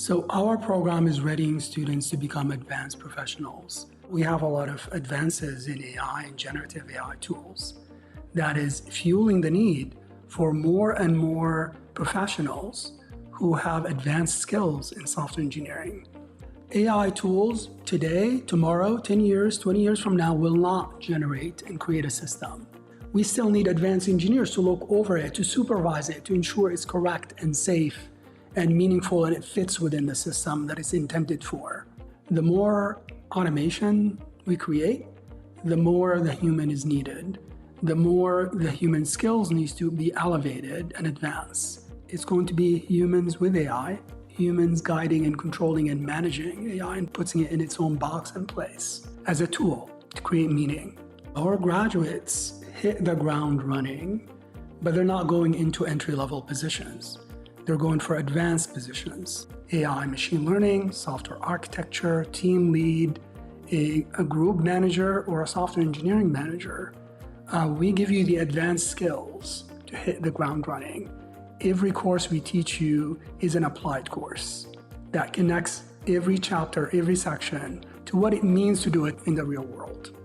So our program is readying students to become advanced professionals. We have a lot of advances in AI and generative AI tools that is fueling the need for more and more professionals who have advanced skills in software engineering. AI tools today, tomorrow, 10 years, 20 years from now will not generate and create a system. We still need advanced engineers to look over it, to supervise it, to ensure it's correct and safe and meaningful and it fits within the system that it's intended for. The more automation we create, the more the human is needed, the more the human skills needs to be elevated and advanced. It's going to be humans with AI, humans guiding and controlling and managing AI and putting it in its own box and place as a tool to create meaning. Our graduates hit the ground running, but they're not going into entry-level positions. They're going for advanced positions. AI, machine learning, software architecture, team lead, a group manager, or a software engineering manager. We give you the advanced skills to hit the ground running. Every course we teach you is an applied course that connects every chapter, every section to what it means to do it in the real world.